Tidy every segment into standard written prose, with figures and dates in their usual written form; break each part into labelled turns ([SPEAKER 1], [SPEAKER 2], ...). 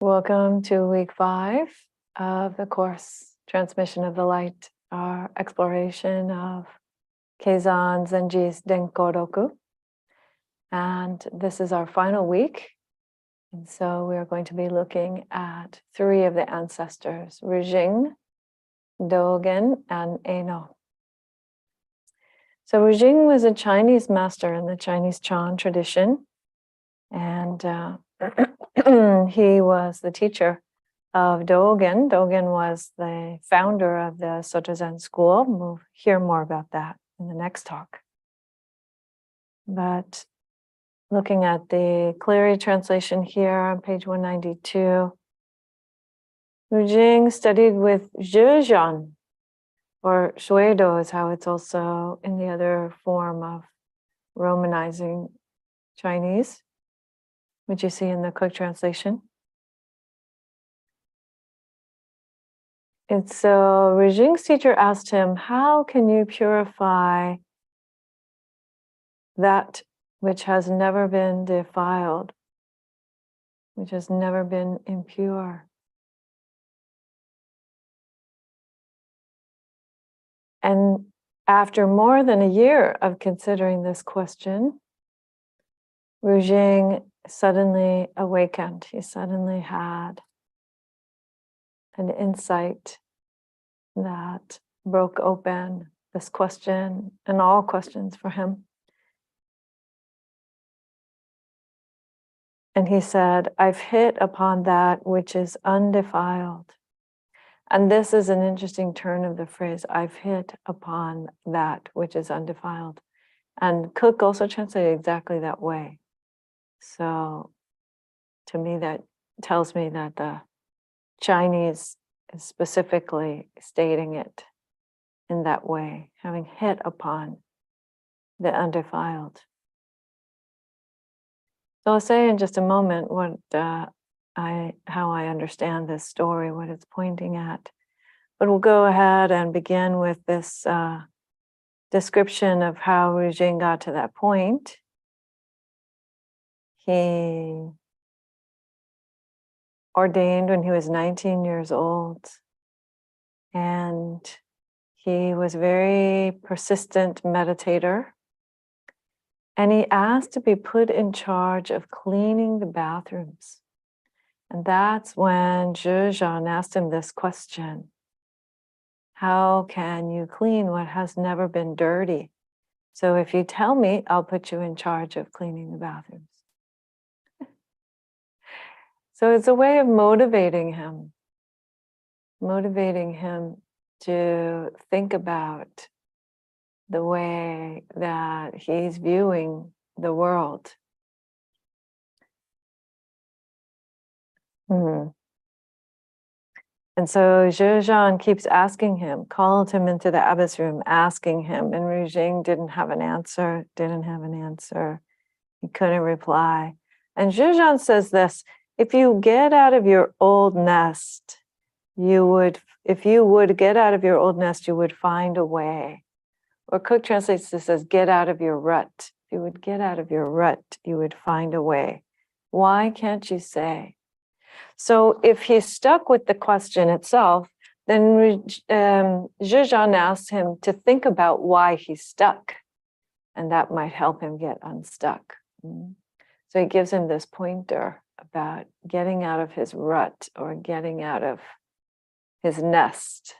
[SPEAKER 1] Welcome to week 5 of the course, Transmission of the Light, our exploration of Keizan Zenji's Denkoroku. And this is our final week. And so we are going to be looking at 3 of the ancestors, Rujing, Dogen, and Eno. So Rujing was a Chinese master in the Chinese Chan tradition. And he was the teacher of Dogen. Dogen was the founder of the Soto Zen school. We'll hear more about that in the next talk. But looking at the Cleary translation here on page 192, Rujing studied with Zhejian, or Shuido is how it's also in the other form of Romanizing Chinese, which you see in the quick translation. And so Rujing's teacher asked him, how can you purify that which has never been defiled, which has never been impure? And after more than a year of considering this question, Rujing suddenly awakened. He suddenly had an insight that broke open this question and all questions for him. And he said, I've hit upon that which is undefiled. And this is an interesting turn of the phrase, I've hit upon that which is undefiled. And Cook also translated exactly that way. So to me, that tells me that the Chinese is specifically stating it in that way, having hit upon the undefiled. So I'll say in just a moment what how I understand this story, what it's pointing at. But we'll go ahead and begin with this description of how Rujing got to that point. He ordained when he was 19 years old, and he was a very persistent meditator. And he asked to be put in charge of cleaning the bathrooms. And that's when Zhejian asked him this question. How can you clean what has never been dirty? So if you tell me, I'll put you in charge of cleaning the bathrooms. So it's a way of motivating him to think about the way that he's viewing the world. And so Zhejian keeps asking him, called him into the abbess room, asking him, and Rujing didn't have an answer. He couldn't reply. And Zhejian says this, if you get out of your old nest, you would find a way. Or Cook translates this as get out of your rut. If you would get out of your rut, you would find a way. Why can't you say? So if he's stuck with the question itself, then Zhejian asks him to think about why he's stuck. And that might help him get unstuck. So he gives him this pointer about getting out of his rut or getting out of his nest,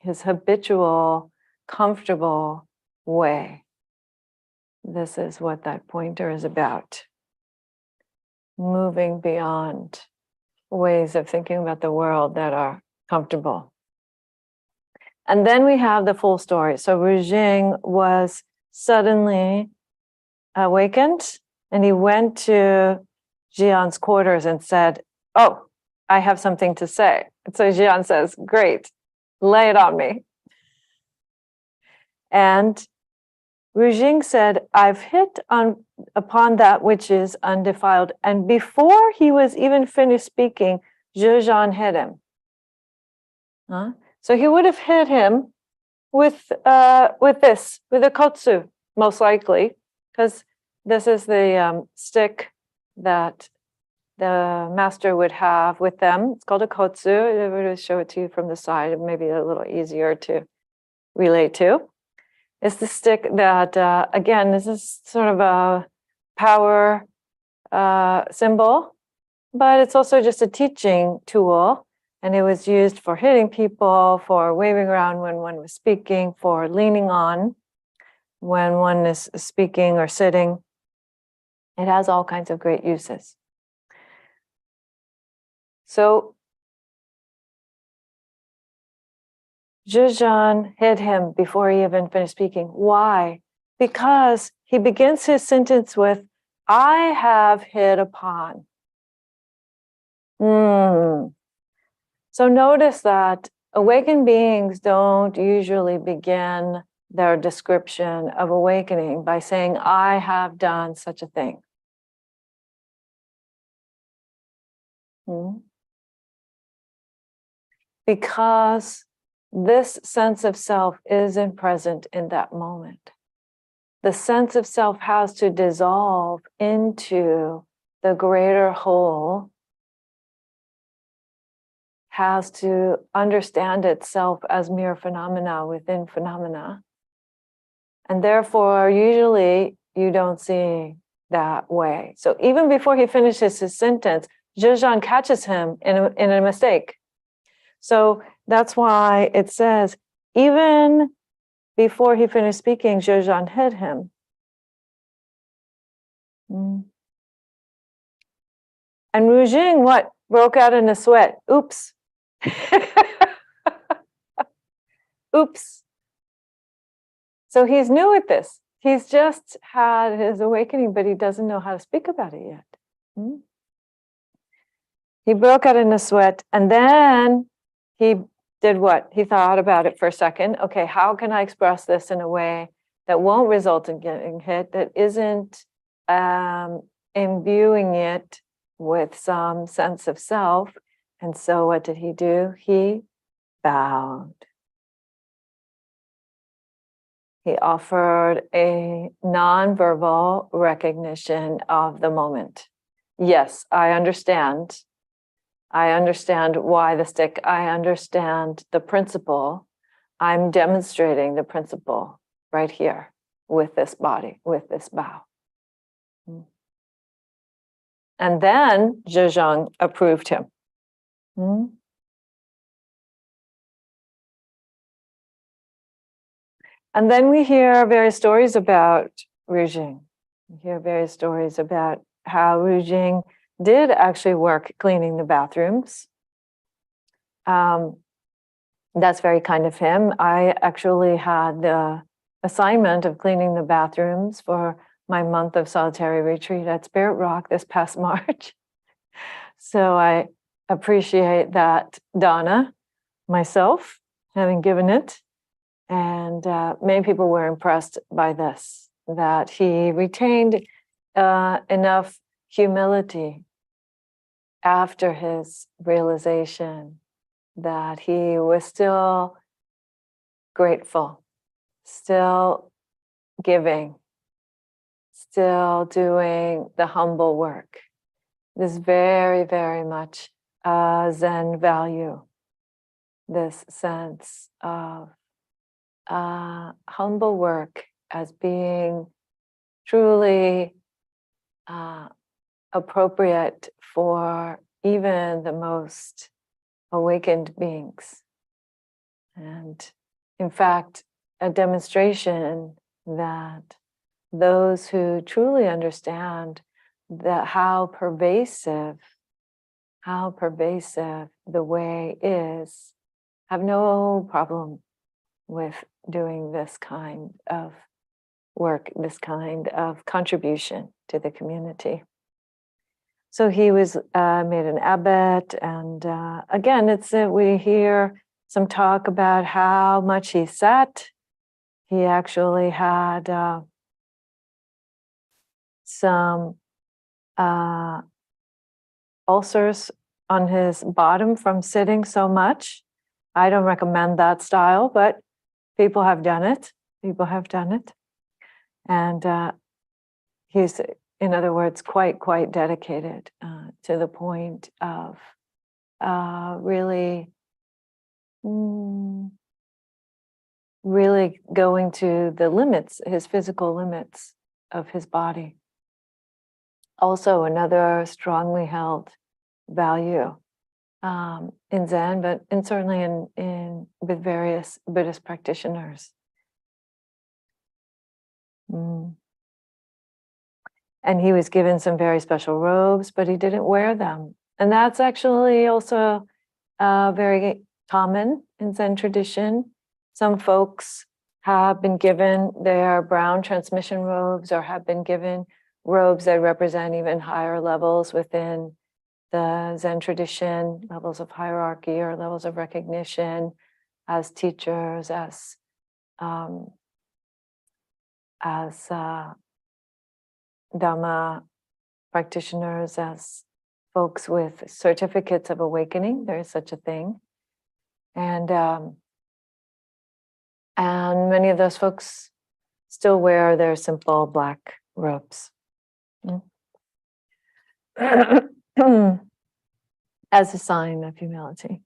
[SPEAKER 1] his habitual, comfortable way. This is what that pointer is about. Moving beyond ways of thinking about the world that are comfortable. And then we have the full story. So Rujing was suddenly awakened and he went to Jian's quarters and said, oh, I have something to say. And so Jian says, great, lay it on me. And Rujing said, I've hit upon that which is undefiled. And before he was even finished speaking, Zhejian hit him. So he would have hit him with a kotsu, most likely, because this is the stick that the master would have with them. It's called a kotsu. I would show it to you from the side. It may be a little easier to relate to. It's the stick that, again, this is sort of a power symbol, but it's also just a teaching tool. And it was used for hitting people, for waving around when one was speaking, for leaning on when one is speaking or sitting. It has all kinds of great uses. So Rujing hit him before he even finished speaking. Why? Because he begins his sentence with, I have hit upon. So notice that awakened beings don't usually begin their description of awakening by saying, I have done such a thing. Because this sense of self isn't present in that moment. The sense of self has to dissolve into the greater whole, has to understand itself as mere phenomena within phenomena. And therefore, usually you don't see that way. So even before he finishes his sentence, Rujing catches him in a mistake. So that's why it says, even before he finished speaking, Rujing hit him. And Rujing, what? Broke out in a sweat. Oops. Oops. So he's new at this. He's just had his awakening, but he doesn't know how to speak about it yet. He broke out in a sweat, and then he did what? He thought about it for a second. Okay, how can I express this in a way that won't result in getting hit, that isn't imbuing it with some sense of self? And so what did he do? He bowed. He offered a nonverbal recognition of the moment. Yes, I understand. I understand why the stick. I understand the principle. I'm demonstrating the principle right here with this body, with this bow. And then Rujing approved him. And then we hear various stories about Rujing. We hear various stories about how Rujing did actually work cleaning the bathrooms. That's very kind of him. I actually had the assignment of cleaning the bathrooms for my month of solitary retreat at Spirit Rock this past March. So I appreciate that, Donna, myself, having given it. And many people were impressed by this, that he retained enough humility after his realization that he was still grateful, still giving, still doing the humble work. This very, very much Zen value, this sense of humble work as being truly appropriate for even the most awakened beings. And in fact, a demonstration that those who truly understand that how pervasive the way is, have no problem with doing this kind of work, this kind of contribution to the community. So he was made an abbot, and again, we hear some talk about how much he sat. He actually had some ulcers on his bottom from sitting so much. I don't recommend that style, but people have done it. People have done it. And he's in other words, quite dedicated to the point of really, really going to the limits, his physical limits of his body. Also, another strongly held value in Zen, and certainly in with various Buddhist practitioners. And he was given some very special robes, but he didn't wear them. And that's actually also very common in Zen tradition. Some folks have been given their brown transmission robes, or have been given robes that represent even higher levels within the Zen tradition, levels of hierarchy or levels of recognition as teachers, as Dhamma practitioners, as folks with certificates of awakening. There is such a thing. And many of those folks still wear their simple black robes. As a sign of humility.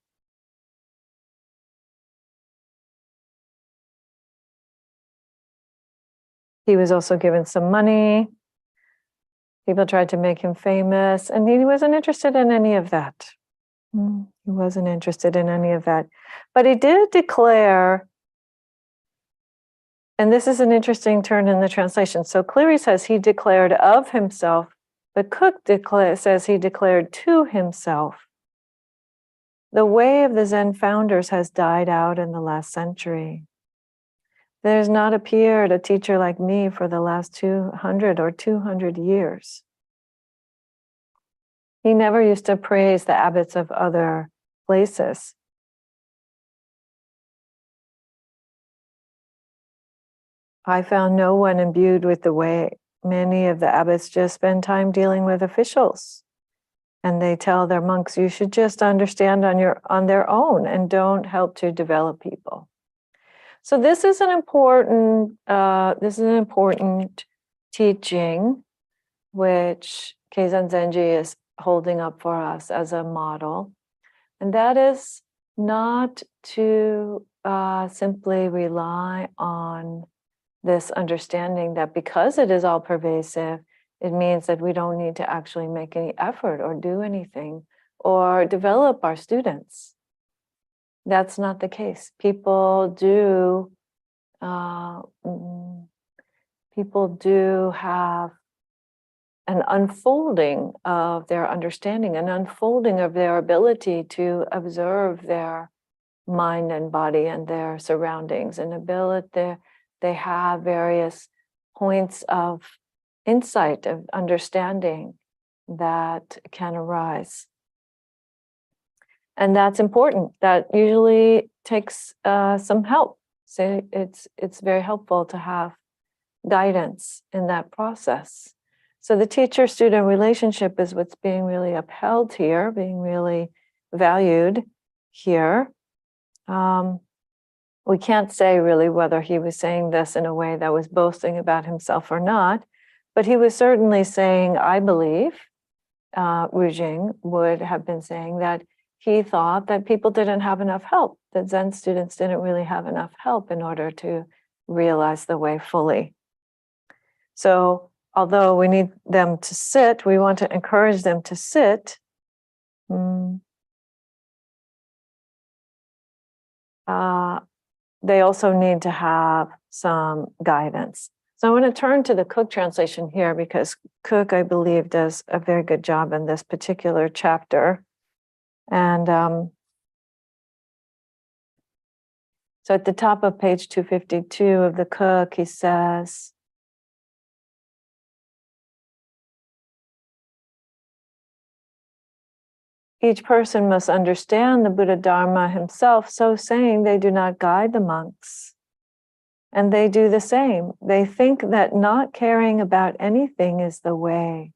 [SPEAKER 1] He was also given some money. People tried to make him famous, and he wasn't interested in any of that. He wasn't interested in any of that. But he did declare, and this is an interesting turn in the translation. So Cleary says he declared of himself, but Cook says he declared to himself. The way of the Zen founders has died out in the last century. There's not appeared a teacher like me for the last 200 or 200 years. He never used to praise the abbots of other places. I found no one imbued with the way. Many of the abbots just spend time dealing with officials. And they tell their monks, you should just understand on their own and don't help to develop people. So this is an important teaching, which Keizan Zenji is holding up for us as a model, and that is not to simply rely on this understanding that because it is all pervasive, it means that we don't need to actually make any effort or do anything or develop our students. That's not the case. People do have an unfolding of their understanding, an unfolding of their ability to observe their mind and body and their surroundings, and they have various points of insight, of understanding that can arise. And that's important. That usually takes some help. So it's very helpful to have guidance in that process. So the teacher-student relationship is what's being really upheld here, being really valued here. We can't say really whether he was saying this in a way that was boasting about himself or not, but he was certainly saying, I believe, Rujing would have been saying that he thought that people didn't have enough help, that Zen students didn't really have enough help in order to realize the way fully. So although we need them to sit, we want to encourage them to sit. They also need to have some guidance. So I want to turn to the Cook translation here, because Cook, I believe, does a very good job in this particular chapter. And so at the top of page 252 of the Cook, he says, each person must understand the Buddha Dharma himself, so saying they do not guide the monks. And they do the same. They think that not caring about anything is the way,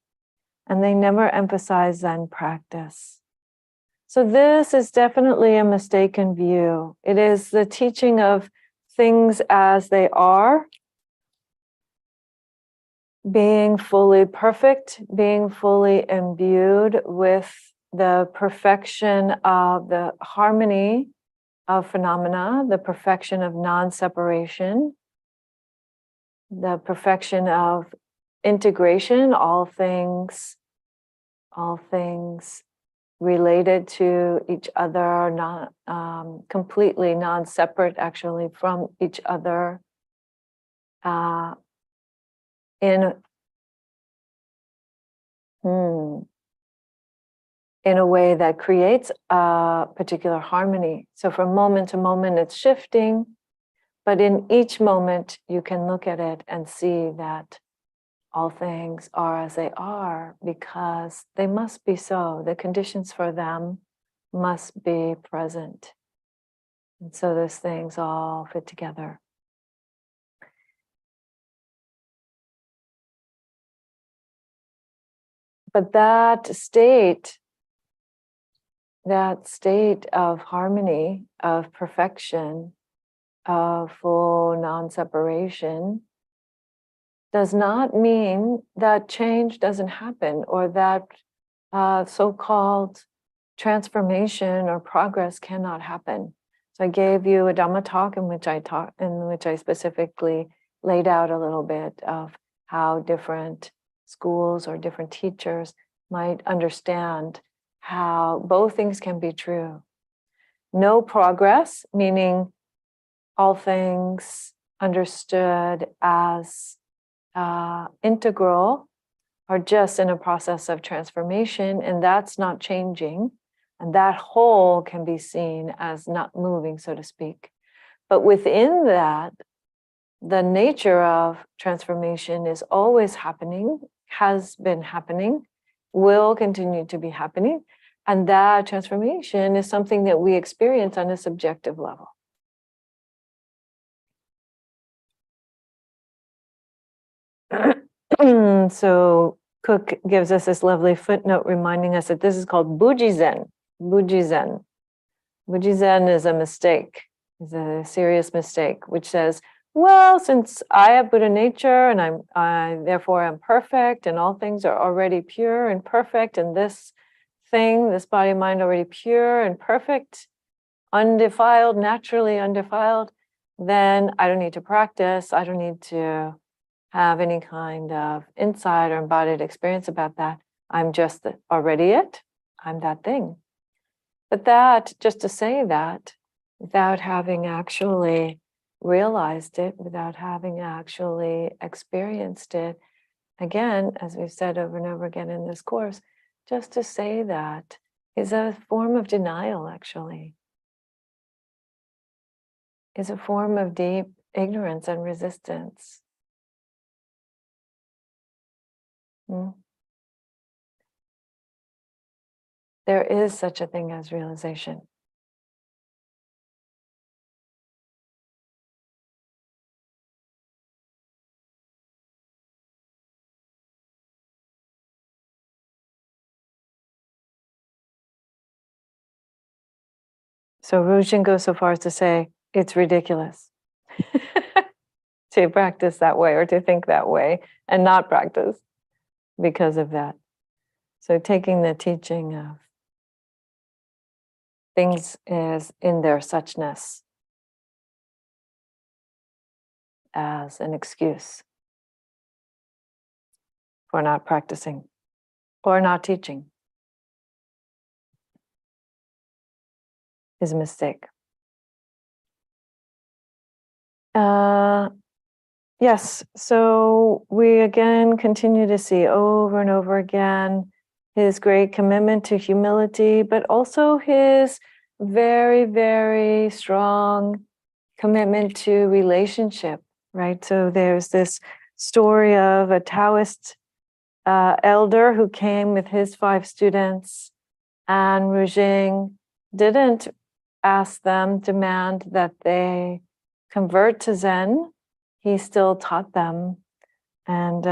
[SPEAKER 1] and they never emphasize Zen practice. So this is definitely a mistaken view. It is the teaching of things as they are, being fully perfect, being fully imbued with the perfection of the harmony of phenomena, the perfection of non-separation, the perfection of integration, all things related to each other, not completely non-separate actually from each other, in a way that creates a particular harmony. So from moment to moment, it's shifting, but in each moment, you can look at it and see that all things are as they are because they must be so. The conditions for them must be present. And so those things all fit together. But that state of harmony, of perfection, of full non-separation, does not mean that change doesn't happen or that so-called transformation or progress cannot happen. So I gave you a Dhamma talk in which I specifically laid out a little bit of how different schools or different teachers might understand how both things can be true. No progress, meaning all things understood as integral, are just in a process of transformation, and that's not changing. And that whole can be seen as not moving, so to speak. But within that, the nature of transformation is always happening, has been happening, will continue to be happening. And that transformation is something that we experience on a subjective level. So Cook gives us this lovely footnote reminding us that this is called Bujizen. Bujizen. Bujizen is a mistake, is a serious mistake, which says, well, since I have Buddha nature and therefore I'm perfect and all things are already pure and perfect, and this body mind already pure and perfect, undefiled, naturally undefiled, then I don't need to practice. I don't need to have any kind of insight or embodied experience about that. I'm just already it. I'm that thing. But that, just to say that, without having actually realized it, without having actually experienced it, again, as we've said over and over again in this course, just to say that is a form of denial, actually. Is a form of deep ignorance and resistance. There is such a thing as realization. So Rujing goes so far as to say it's ridiculous to practice that way or to think that way and not practice because of that. So taking the teaching of things is in their suchness as an excuse for not practicing or not teaching is a mistake. Yes, so we again continue to see over and over again his great commitment to humility, but also his very, very strong commitment to relationship, right? So there's this story of a Taoist elder who came with his 5 students, and Rujing didn't demand that they convert to Zen. He still taught them and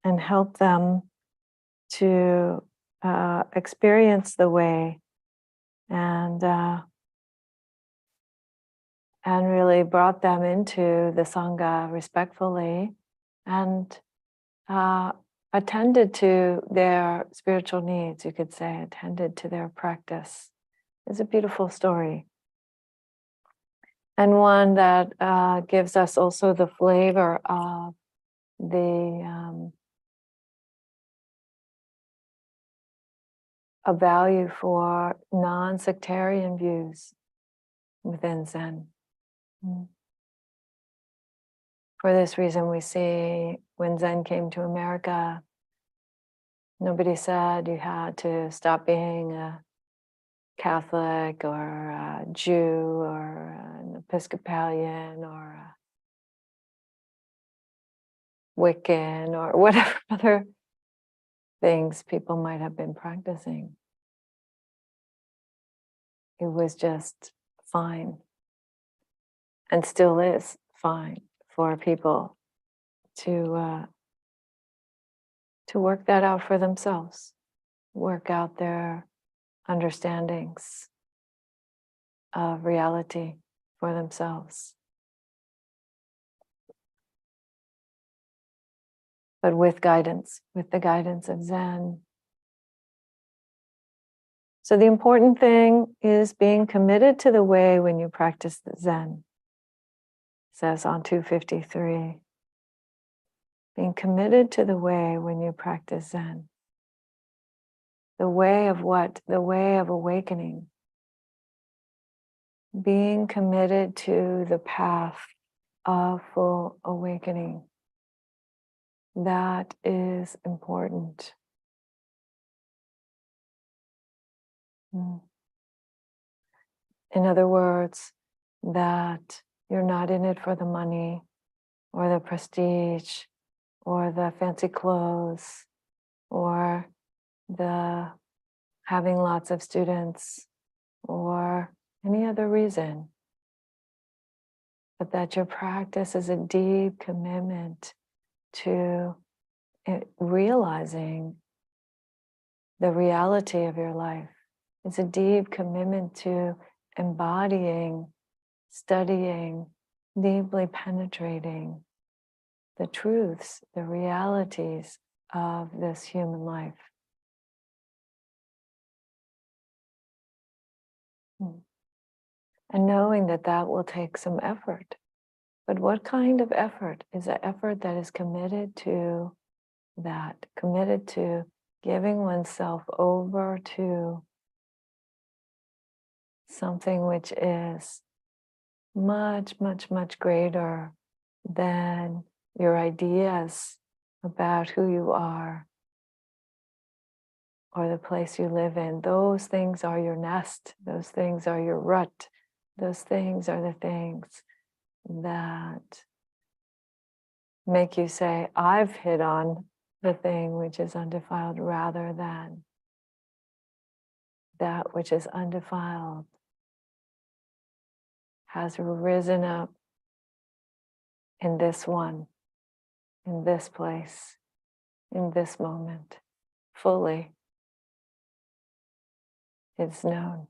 [SPEAKER 1] helped them to experience the way, and really brought them into the Sangha respectfully, and attended to their spiritual needs, you could say, attended to their practice. It's a beautiful story. And one that gives us also the flavor of the a value for non-sectarian views within Zen. For this reason, we see when Zen came to America, nobody said you had to stop being a Catholic or a Jew or an Episcopalian or a Wiccan or whatever other things people might have been practicing. It was just fine, and still is fine for people to work that out for themselves, work out their understandings of reality for themselves. But with guidance, with the guidance of Zen. So the important thing is being committed to the way when you practice the Zen. It says on 253. Being committed to the way when you practice Zen. The way of what? The way of awakening. Being committed to the path of full awakening. That is important. In other words, that you're not in it for the money or the prestige or the fancy clothes or the having lots of students or any other reason, but that your practice is a deep commitment to realizing the reality of your life. It's a deep commitment to embodying, studying, deeply penetrating the truths, the realities of this human life. And knowing that that will take some effort. But what kind of effort? Is an effort that is committed to that, committed to giving oneself over to something which is much, much, much greater than your ideas about who you are or the place you live in. Those things are your nest. Those things are your rut. Those things are the things that make you say, I've hit on the thing which is undefiled, rather than that which is undefiled has risen up in this one, in this place, in this moment, fully. It's known.